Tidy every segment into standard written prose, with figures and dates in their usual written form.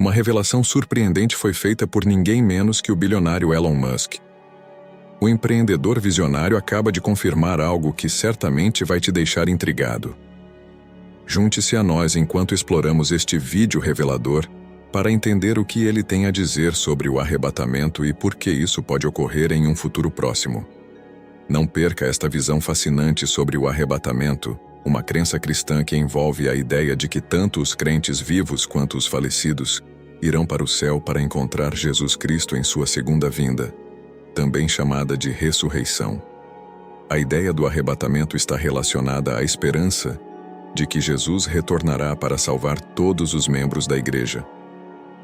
Uma revelação surpreendente foi feita por ninguém menos que o bilionário Elon Musk. O empreendedor visionário acaba de confirmar algo que certamente vai te deixar intrigado. Junte-se a nós enquanto exploramos este vídeo revelador para entender o que ele tem a dizer sobre o arrebatamento e por que isso pode ocorrer em um futuro próximo. Não perca esta visão fascinante sobre o arrebatamento, uma crença cristã que envolve a ideia de que tanto os crentes vivos quanto os falecidos irão para o céu para encontrar Jesus Cristo em sua segunda vinda, também chamada de ressurreição. A ideia do arrebatamento está relacionada à esperança de que Jesus retornará para salvar todos os membros da igreja.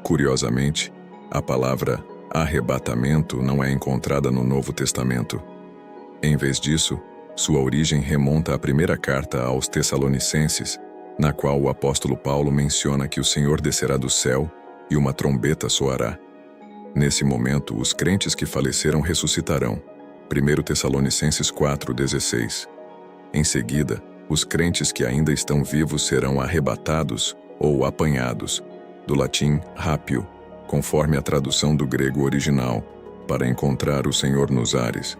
Curiosamente, a palavra arrebatamento não é encontrada no Novo Testamento. Em vez disso, sua origem remonta à primeira carta aos Tessalonicenses, na qual o apóstolo Paulo menciona que o Senhor descerá do céu e uma trombeta soará. Nesse momento, os crentes que faleceram ressuscitarão. 1 Tessalonicenses 4:16. Em seguida, os crentes que ainda estão vivos serão arrebatados ou apanhados, do latim rápio, conforme a tradução do grego original, para encontrar o Senhor nos ares.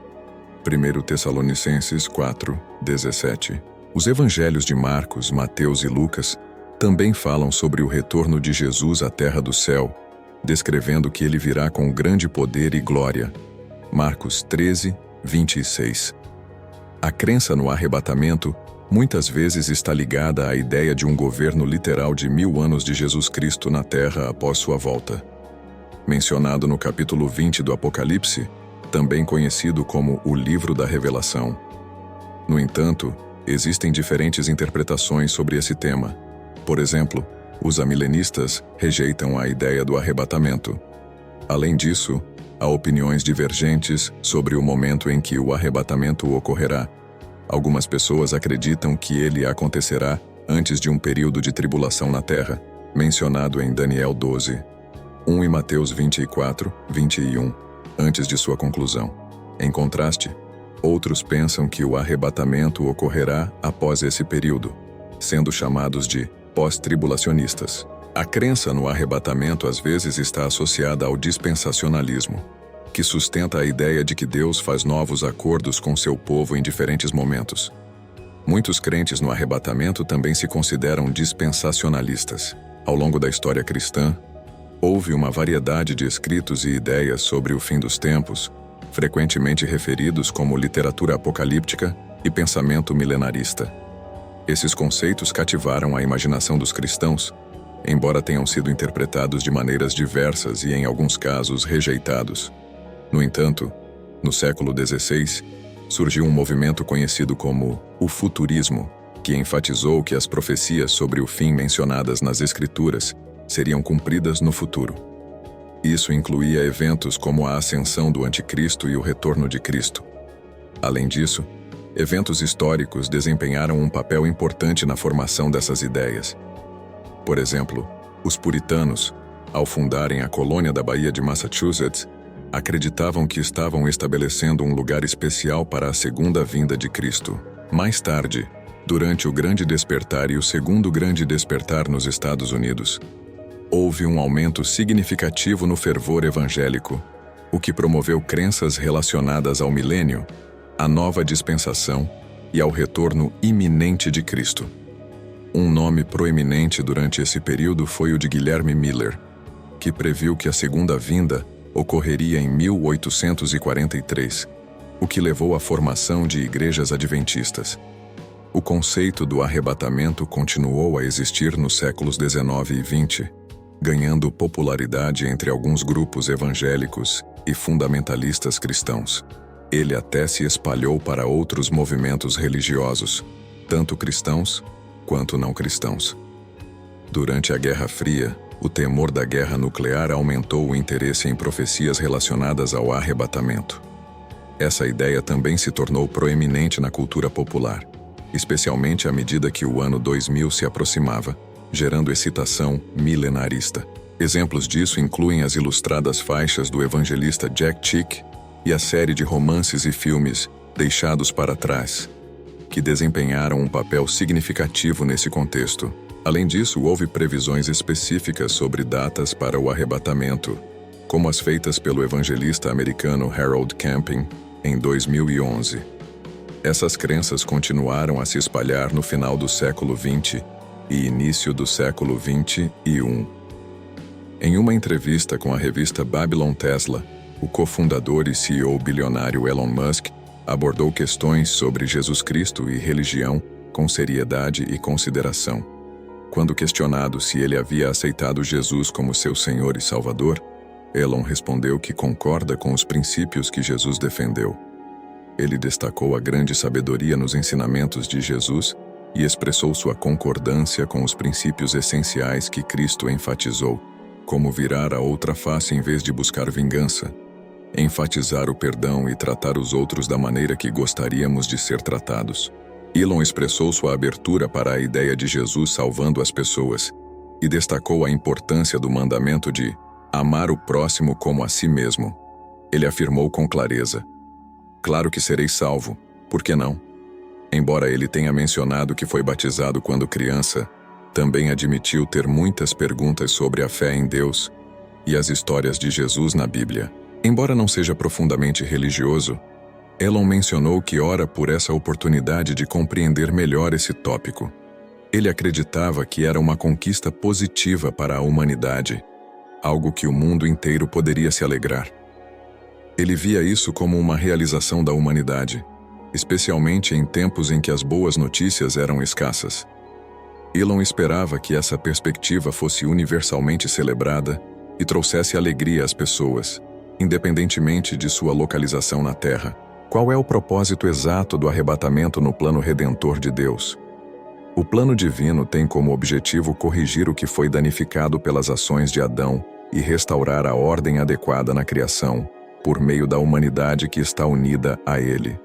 1 Tessalonicenses 4:17. Os evangelhos de Marcos, Mateus e Lucas também falam sobre o retorno de Jesus à terra do céu, descrevendo que ele virá com grande poder e glória. Marcos 13:26. A crença no arrebatamento muitas vezes está ligada à ideia de um governo literal de 1000 anos de Jesus Cristo na terra após sua volta. Mencionado no capítulo 20 do Apocalipse, também conhecido como o Livro da Revelação. No entanto, existem diferentes interpretações sobre esse tema. Por exemplo, os amilenistas rejeitam a ideia do arrebatamento. Além disso, há opiniões divergentes sobre o momento em que o arrebatamento ocorrerá. Algumas pessoas acreditam que ele acontecerá antes de um período de tribulação na terra, mencionado em Daniel 12:1 e Mateus 24:21, antes de sua conclusão. Em contraste, outros pensam que o arrebatamento ocorrerá após esse período, sendo chamados de pós-tribulacionistas. A crença no arrebatamento às vezes está associada ao dispensacionalismo, que sustenta a ideia de que Deus faz novos acordos com seu povo em diferentes momentos. Muitos crentes no arrebatamento também se consideram dispensacionalistas. Ao longo da história cristã, houve uma variedade de escritos e ideias sobre o fim dos tempos, frequentemente referidos como literatura apocalíptica e pensamento milenarista. Esses conceitos cativaram a imaginação dos cristãos, embora tenham sido interpretados de maneiras diversas e, em alguns casos, rejeitados. No entanto, no século XVI, surgiu um movimento conhecido como o futurismo, que enfatizou que as profecias sobre o fim mencionadas nas Escrituras seriam cumpridas no futuro. Isso incluía eventos como a ascensão do Anticristo e o retorno de Cristo. Além disso, eventos históricos desempenharam um papel importante na formação dessas ideias. Por exemplo, os puritanos, ao fundarem a colônia da Baía de Massachusetts, acreditavam que estavam estabelecendo um lugar especial para a segunda vinda de Cristo. Mais tarde, durante o Grande Despertar e o Segundo Grande Despertar nos Estados Unidos, houve um aumento significativo no fervor evangélico, o que promoveu crenças relacionadas ao milênio, à nova dispensação e ao retorno iminente de Cristo. Um nome proeminente durante esse período foi o de Guilherme Miller, que previu que a segunda vinda ocorreria em 1843, o que levou à formação de igrejas adventistas. O conceito do arrebatamento continuou a existir nos séculos XIX e XX, ganhando popularidade entre alguns grupos evangélicos e fundamentalistas cristãos. Ele até se espalhou para outros movimentos religiosos, tanto cristãos quanto não cristãos. Durante a Guerra Fria, o temor da guerra nuclear aumentou o interesse em profecias relacionadas ao arrebatamento. Essa ideia também se tornou proeminente na cultura popular, especialmente à medida que o ano 2000 se aproximava, gerando excitação milenarista. Exemplos disso incluem as ilustradas faixas do evangelista Jack Chick e a série de romances e filmes Deixados para Trás, que desempenharam um papel significativo nesse contexto. Além disso, houve previsões específicas sobre datas para o arrebatamento, como as feitas pelo evangelista americano Harold Camping em 2011. Essas crenças continuaram a se espalhar no final do século XX e início do século XXI. Em uma entrevista com a revista Babylon Tesla, o cofundador e CEO bilionário Elon Musk abordou questões sobre Jesus Cristo e religião com seriedade e consideração. Quando questionado se ele havia aceitado Jesus como seu Senhor e Salvador, Elon respondeu que concorda com os princípios que Jesus defendeu. Ele destacou a grande sabedoria nos ensinamentos de Jesus e expressou sua concordância com os princípios essenciais que Cristo enfatizou, como virar a outra face em vez de buscar vingança, enfatizar o perdão e tratar os outros da maneira que gostaríamos de ser tratados. Elon expressou sua abertura para a ideia de Jesus salvando as pessoas e destacou a importância do mandamento de amar o próximo como a si mesmo. Ele afirmou com clareza: "Claro que serei salvo, por que não?" Embora ele tenha mencionado que foi batizado quando criança, também admitiu ter muitas perguntas sobre a fé em Deus e as histórias de Jesus na Bíblia. Embora não seja profundamente religioso, Elon mencionou que ora por essa oportunidade de compreender melhor esse tópico. Ele acreditava que era uma conquista positiva para a humanidade, algo que o mundo inteiro poderia se alegrar. Ele via isso como uma realização da humanidade, especialmente em tempos em que as boas notícias eram escassas. Elon esperava que essa perspectiva fosse universalmente celebrada e trouxesse alegria às pessoas, independentemente de sua localização na Terra. Qual é o propósito exato do arrebatamento no plano redentor de Deus? O plano divino tem como objetivo corrigir o que foi danificado pelas ações de Adão e restaurar a ordem adequada na criação, por meio da humanidade que está unida a ele.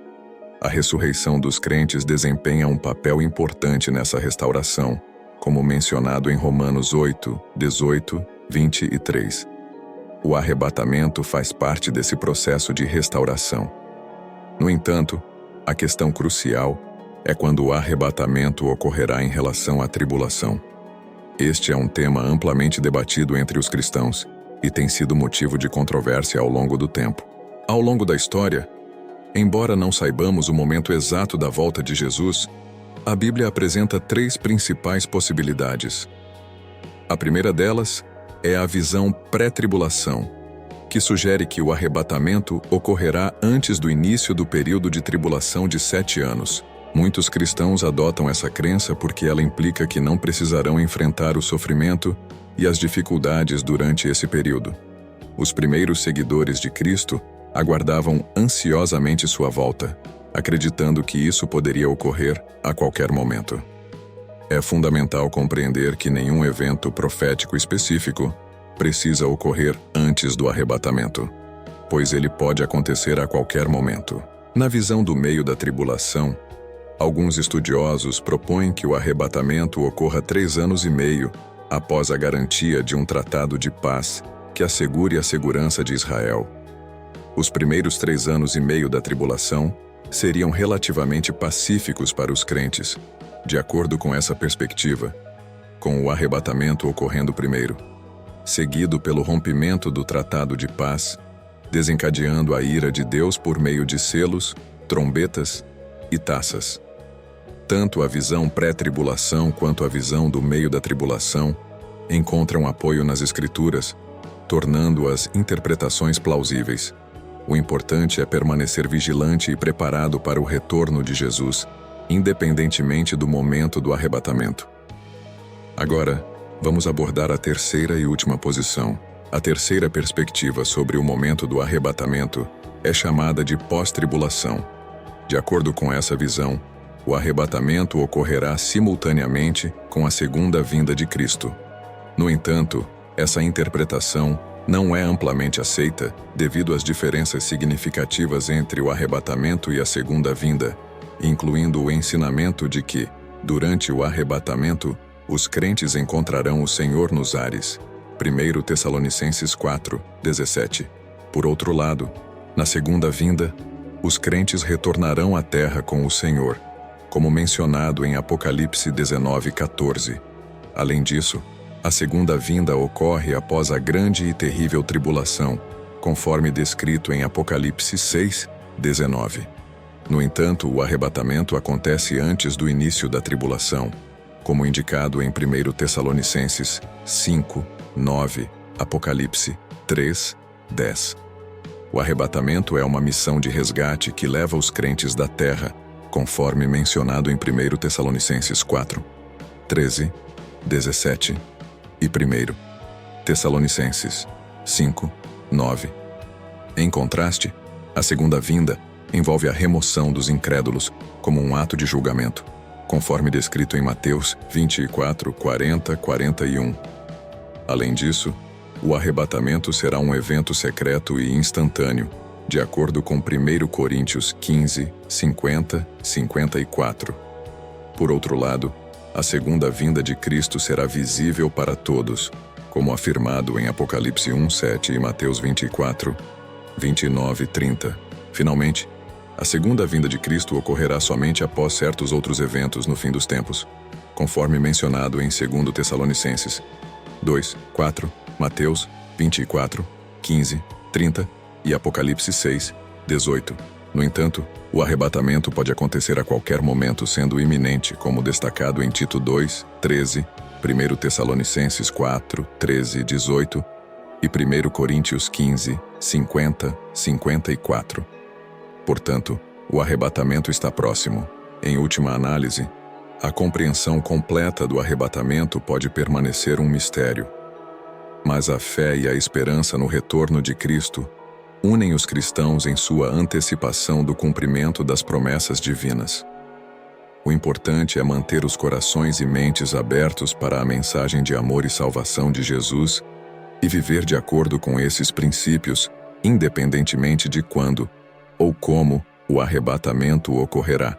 A ressurreição dos crentes desempenha um papel importante nessa restauração, como mencionado em Romanos 8, 18, 23. O arrebatamento faz parte desse processo de restauração. No entanto, a questão crucial é quando o arrebatamento ocorrerá em relação à tribulação. Este é um tema amplamente debatido entre os cristãos e tem sido motivo de controvérsia ao longo do tempo. Ao longo da história, embora não saibamos o momento exato da volta de Jesus, a Bíblia apresenta 3 principais possibilidades. A primeira delas é a visão pré-tribulação, que sugere que o arrebatamento ocorrerá antes do início do período de tribulação de 7 anos. Muitos cristãos adotam essa crença porque ela implica que não precisarão enfrentar o sofrimento e as dificuldades durante esse período. Os primeiros seguidores de Cristo aguardavam ansiosamente sua volta, acreditando que isso poderia ocorrer a qualquer momento. É fundamental compreender que nenhum evento profético específico precisa ocorrer antes do arrebatamento, pois ele pode acontecer a qualquer momento. Na visão do meio da tribulação, alguns estudiosos propõem que o arrebatamento ocorra 3 anos e meio após a garantia de um tratado de paz que assegure a segurança de Israel. Os primeiros 3 anos e meio da tribulação seriam relativamente pacíficos para os crentes, de acordo com essa perspectiva, com o arrebatamento ocorrendo primeiro, seguido pelo rompimento do tratado de paz, desencadeando a ira de Deus por meio de selos, trombetas e taças. Tanto a visão pré-tribulação quanto a visão do meio da tribulação encontram apoio nas Escrituras, tornando as interpretações plausíveis. O importante é permanecer vigilante e preparado para o retorno de Jesus, independentemente do momento do arrebatamento. Agora, vamos abordar a terceira e última posição. A terceira perspectiva sobre o momento do arrebatamento é chamada de pós-tribulação. De acordo com essa visão, o arrebatamento ocorrerá simultaneamente com a segunda vinda de Cristo. No entanto, essa interpretação não é amplamente aceita devido às diferenças significativas entre o arrebatamento e a segunda vinda, incluindo o ensinamento de que, durante o arrebatamento, os crentes encontrarão o Senhor nos ares. 1 Tessalonicenses 4, 17. Por outro lado, na segunda vinda, os crentes retornarão à terra com o Senhor, como mencionado em Apocalipse 19, 14. Além disso, a segunda vinda ocorre após a grande e terrível tribulação, conforme descrito em Apocalipse 6:19. No entanto, o arrebatamento acontece antes do início da tribulação, como indicado em 1 Tessalonicenses 5:9, Apocalipse 3:10. O arrebatamento é uma missão de resgate que leva os crentes da terra, conforme mencionado em 1 Tessalonicenses 4:13, 17 e 1 Tessalonicenses 5:9. Em contraste, a segunda vinda envolve a remoção dos incrédulos como um ato de julgamento, conforme descrito em Mateus 24:40, 41. Além disso, o arrebatamento será um evento secreto e instantâneo, de acordo com 1 Coríntios 15, 50, 54. Por outro lado, a segunda vinda de Cristo será visível para todos, como afirmado em Apocalipse 1:7 e Mateus 24, 29 e 30. Finalmente, a segunda vinda de Cristo ocorrerá somente após certos outros eventos no fim dos tempos, conforme mencionado em 2 Tessalonicenses 2:4, Mateus 24, 15, 30 e Apocalipse 6:18. No entanto, o arrebatamento pode acontecer a qualquer momento, sendo iminente, como destacado em Tito 2:13, 1 Tessalonicenses 4:13 e 18 e 1 Coríntios 15, 50, 54. Portanto, o arrebatamento está próximo. Em última análise, a compreensão completa do arrebatamento pode permanecer um mistério. Mas a fé e a esperança no retorno de Cristo unem os cristãos em sua antecipação do cumprimento das promessas divinas. O importante é manter os corações e mentes abertos para a mensagem de amor e salvação de Jesus e viver de acordo com esses princípios, independentemente de quando ou como o arrebatamento ocorrerá.